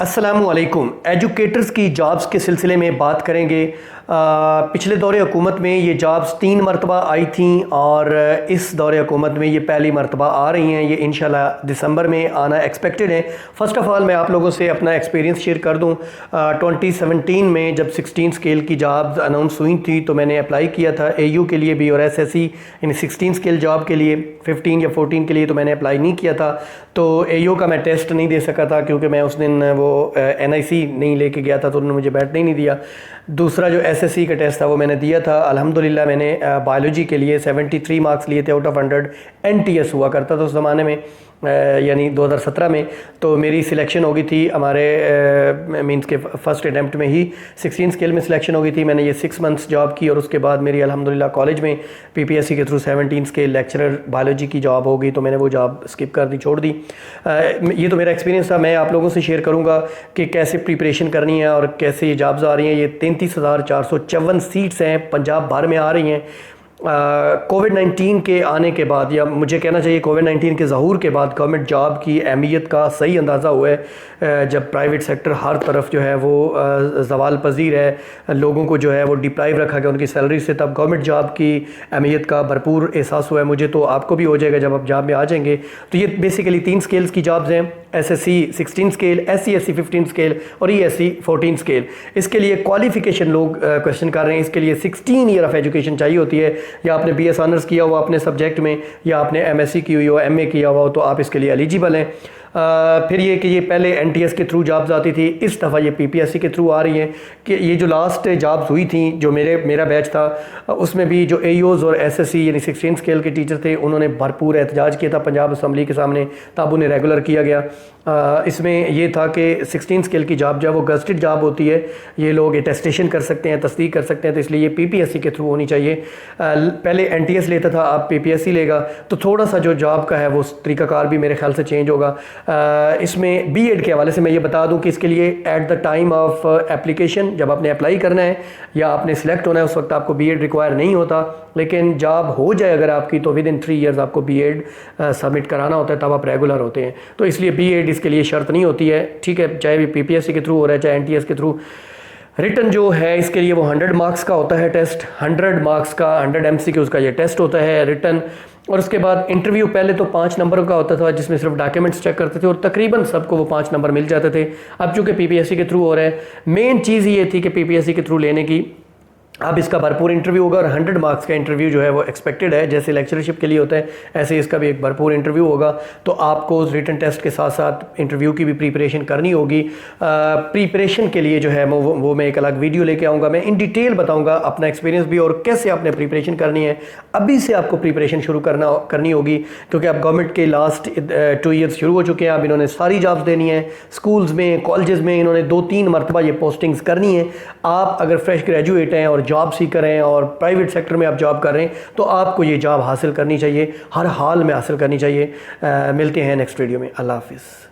अस्सलामुअलैकुम। एजुकेटर्स की जॉब्स के सिलसिले में बात करेंगे। पिछले दौरे हुकूमत में ये जॉब्स 3 मरतबा आई थी और इस दौरे हुकूमत में ये पहली मरतबा आ रही हैं। ये इंशाल्लाह दिसंबर में आना एक्सपेक्टेड है। फ़र्स्ट ऑफ़ ऑल मैं आप लोगों से अपना एक्सपीरियंस शेयर कर दूं। 2017 में जब 16 स्केल की जॉब्स अनाउंस हुई थी तो मैंने अप्लाई किया था एयू के लिए भी और एसएससी यानी 16 स्केल जॉब के लिए। 15 या 14 के लिए तो मैंने अप्लाई नहीं किया था, तो एयू का मैं टेस्ट नहीं दे सका था क्योंकि मैं उस दिन वो एनआईसी नहीं लेके गया था, तो उन्होंने मुझे बैठने ही नहीं दिया। दूसरा जो एसएससी का टेस्ट था वो मैंने दिया था। अल्हम्दुलिल्लाह मैंने बायोलॉजी के लिए 73 मार्क्स लिए थे आउट ऑफ 100। एनटीएस हुआ करता था उस ज़माने में, यानी 2017 में। तो मेरी सिलेक्शन हो गई थी हमारे मींस के फर्स्ट अटैम्प्ट में ही 16 स्केल में सिलेक्शन हो गई थी। मैंने ये 6 मंथ्स जॉब की और उसके बाद मेरी अल्हम्दुलिल्लाह कॉलेज में पीपीएससी के थ्रू 17 स्केल लेक्चरर बायोलॉजी की जॉब हो गई, तो मैंने वो जॉब स्किप कर दी, छोड़ दी। ये तो मेरा एक्सपीरियंस था। मैं आप लोगों से शेयर करूँगा कि कैसे प्रिपरेशन करनी है और कैसे ये जॉब्स आ रही हैं। ये 33,454 सीट्स हैं, पंजाब भर में आ रही हैं। कोविड-19 के आने के बाद, या मुझे कहना चाहिए कोविड-19 के ज़हूर के बाद, गवर्नमेंट जॉब की अहमियत का सही अंदाज़ा हुआ है। जब प्राइवेट सेक्टर हर तरफ जो है वो ज़वाल पजीर है, लोगों को जो है वो डिप्राइव रखा गया उनकी सैलरी से, तब गवर्नमेंट जॉब की अहमियत का भरपूर एहसास हुआ है मुझे। तो आपको भी हो जाएगा जब आप जॉब में आ जाएंगे। तो ये बेसिकली 3 स्केल्स की जॉब्स हैं, एसएससी 16 स्केल, एससी 15 स्केल और ईएससी 14 स्केल। इसके लिए क्वालिफिकेशन लोग क्वेश्चन कर रहे हैं। इसके लिए 16 ईयर ऑफ एजुकेशन चाहिए होती है, या आपने बीएस ऑनर्स किया हुआ अपने सब्जेक्ट में, या आपने एमएससी की हुई हो, एमए किया हुआ हो, तो आप इसके लिए एलिजिबल हैं। फिर ये कि ये पहले एनटीएस के थ्रू जॉब्स आती थी, इस दफ़ा ये पीपीएससी के थ्रू आ रही हैं। कि ये जो लास्ट जॉब्स हुई थी, जो मेरा बैच था, उसमें भी जो एओज़ और एसएससी यानी 16 स्केल के टीचर थे, उन्होंने भरपूर एहतजाज किया था पंजाब असम्बली के सामने, तब उन्हें रेगुलर किया गया। इसमें ये था कि 16 स्केल की जॉब जब वो गस्टेड जॉब होती है, ये लोग अटेस्टेशन कर सकते हैं, तस्दीक कर सकते हैं, तो इसलिए ये पीपीएससी के थ्रू होनी चाहिए। पहले एनटीएस लेता था, अब पीपीएससी लेगा, तो थोड़ा सा जो जॉब का है वो तरीक़ाकार भी मेरे ख्याल से चेंज होगा। इसमें बीएड के हवाले से मैं ये बता दूं कि इसके लिए at the time of application, जब आपने अप्लाई करना है या आपने सिलेक्ट होना है, उस वक्त आपको बीएड रिक्वायर नहीं होता। लेकिन जॉब हो जाए अगर आपकी, तो विद इन 3 ईयर्स आपको बीएड सबमिट कराना होता है, तब आप रेगुलर होते हैं। तो इसलिए बीएड इसके लिए शर्त नहीं होती है, ठीक है, चाहे भी पीपीएससी के थ्रू हो रहा है चाहे एनटीएस के थ्रू। रिटन जो है इसके लिए वो 100 मार्क्स का होता है टेस्ट, 100 मार्क्स का 100 एमसीक्यूज़ का ये टेस्ट होता है रिटन। और उसके बाद इंटरव्यू पहले तो 5 नंबरों का होता था, जिसमें सिर्फ डॉक्यूमेंट्स चेक करते थे और तकरीबन सबको वो 5 नंबर मिल जाते थे। अब चूँकि पीपीएससी के थ्रू हो रहा है, मेन चीज़ ये थी कि पीपीएससी के थ्रू लेने की, अब इसका भरपूर इंटरव्यू होगा और 100 मार्क्स का इंटरव्यू जो है वो एक्सपेक्टेड है। जैसे लेक्चरशिप के लिए होता है, ऐसे इसका भी एक भरपूर इंटरव्यू होगा। तो आपको रिटन टेस्ट के साथ साथ इंटरव्यू की भी प्रिपरेशन करनी होगी। प्रिपरेशन के लिए जो है वो मैं एक अलग वीडियो लेके आऊँगा, मैं इन डिटेल बताऊँगा अपना एक्सपीरियंस भी और कैसे आपने प्रिपरेशन करनी है। अभी से आपको प्रिपरेशन शुरू करनी होगी, क्योंकि अब गवर्नमेंट के लास्ट 2 ईयर्स शुरू हो चुके हैं। अब इन्होंने सारी जॉब्स देनी है, स्कूल्स में, कॉलेजेस में इन्होंने 2-3 मरतबा ये पोस्टिंग्स करनी है। आप अगर फ्रेश ग्रेजुएट हैं और जॉब सीकर हैं और प्राइवेट सेक्टर में आप जॉब कर रहे हैं, तो आपको ये जॉब हासिल करनी चाहिए, हर हाल में हासिल करनी चाहिए। मिलते हैं नेक्स्ट वीडियो में। अल्लाह हाफिज़।